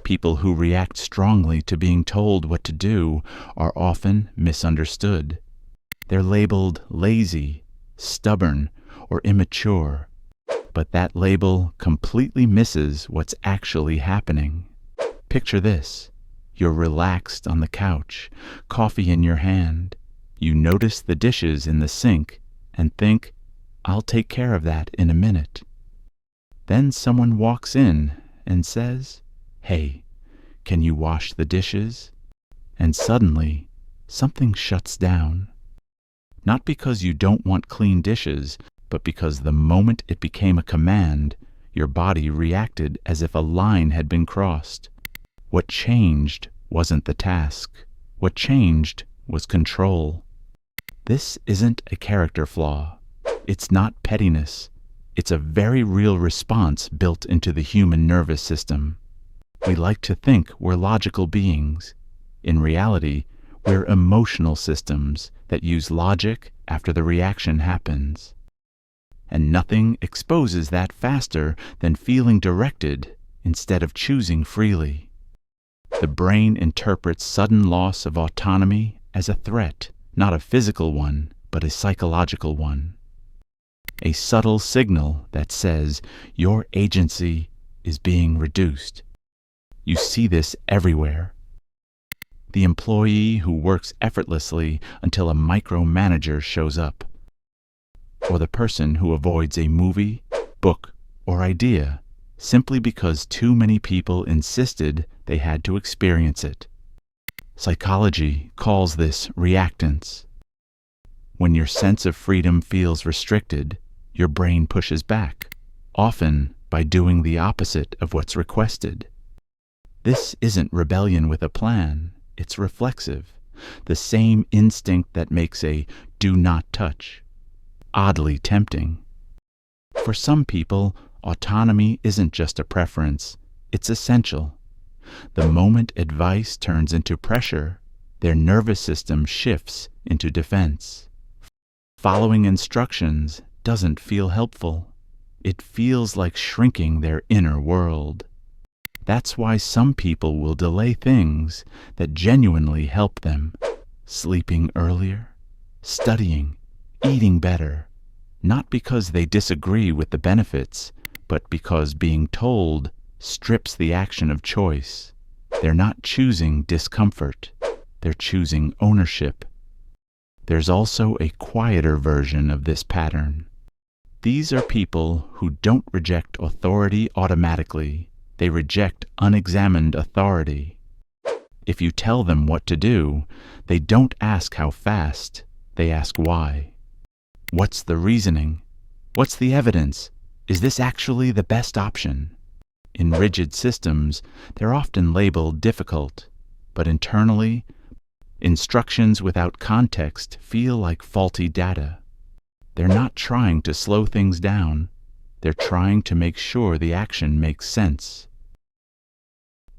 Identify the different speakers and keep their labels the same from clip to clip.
Speaker 1: People who react strongly to being told what to do are often misunderstood. They're labeled lazy, stubborn, or immature, but that label completely misses what's actually happening. Picture this. You're relaxed on the couch, coffee in your hand. You notice the dishes in the sink and think, "I'll take care of that in a minute." Then someone walks in and says, "Hey, can you wash the dishes?" And suddenly, something shuts down. Not because you don't want clean dishes, but because the moment it became a command, your body reacted as if a line had been crossed. What changed wasn't the task. What changed was control. This isn't a character flaw. It's not pettiness. It's a very real response built into the human nervous system. We like to think we're logical beings. In reality, we're emotional systems that use logic after the reaction happens. And nothing exposes that faster than feeling directed instead of choosing freely. The brain interprets sudden loss of autonomy as a threat, not a physical one, but a psychological one. A subtle signal that says your agency is being reduced. You see this everywhere. The employee who works effortlessly until a micromanager shows up. Or the person who avoids a movie, book, or idea simply because too many people insisted they had to experience it. Psychology calls this reactance. When your sense of freedom feels restricted, your brain pushes back, often by doing the opposite of what's requested. This isn't rebellion with a plan, it's reflexive, the same instinct that makes a "do not touch" oddly tempting. For some people, autonomy isn't just a preference, it's essential. The moment advice turns into pressure, their nervous system shifts into defense. Following instructions doesn't feel helpful. It feels like shrinking their inner world. That's why some people will delay things that genuinely help them. Sleeping earlier, studying, eating better. Not because they disagree with the benefits, but because being told strips the action of choice. They're not choosing discomfort. They're choosing ownership. There's also a quieter version of this pattern. These are people who don't reject authority automatically. They reject unexamined authority. If you tell them what to do, they don't ask how fast, they ask why. What's the reasoning? What's the evidence? Is this actually the best option? In rigid systems, they're often labeled difficult, but internally, instructions without context feel like faulty data. They're not trying to slow things down. They're trying to make sure the action makes sense.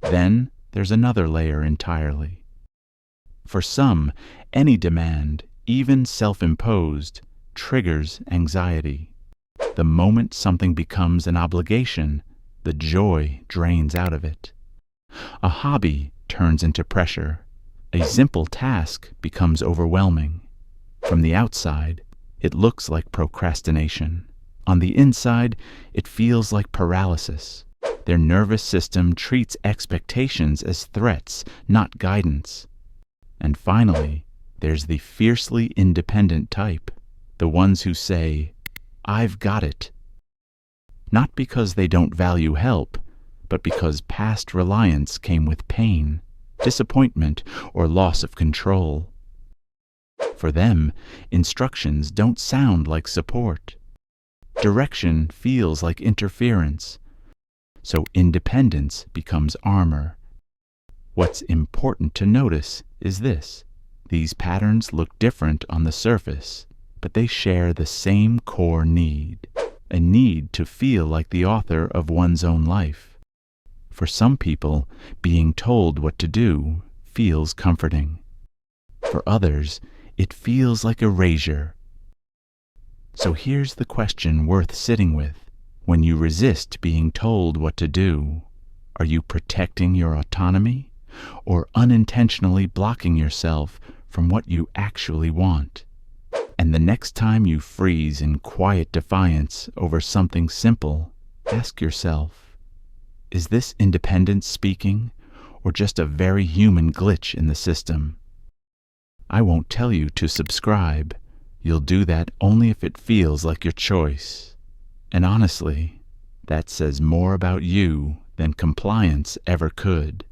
Speaker 1: Then there's another layer entirely. For some, any demand, even self-imposed, triggers anxiety. The moment something becomes an obligation, the joy drains out of it. A hobby turns into pressure. A simple task becomes overwhelming. From the outside, it looks like procrastination. On the inside, it feels like paralysis. Their nervous system treats expectations as threats, not guidance. And finally, there's the fiercely independent type, the ones who say, "I've got it." Not because they don't value help, but because past reliance came with pain, disappointment, or loss of control. For them, instructions don't sound like support. Direction feels like interference. So independence becomes armor. What's important to notice is this. These patterns look different on the surface, but they share the same core need, a need to feel like the author of one's own life. For some people, being told what to do feels comforting. For others, it feels like erasure. So here's the question worth sitting with. When you resist being told what to do, Are you protecting your autonomy or unintentionally blocking yourself from what you actually want? And the next time you freeze in quiet defiance over something simple, ask yourself, is this independence speaking or just a very human glitch in the system? I won't tell you to subscribe. You'll do that only if it feels like your choice. And honestly, that says more about you than compliance ever could.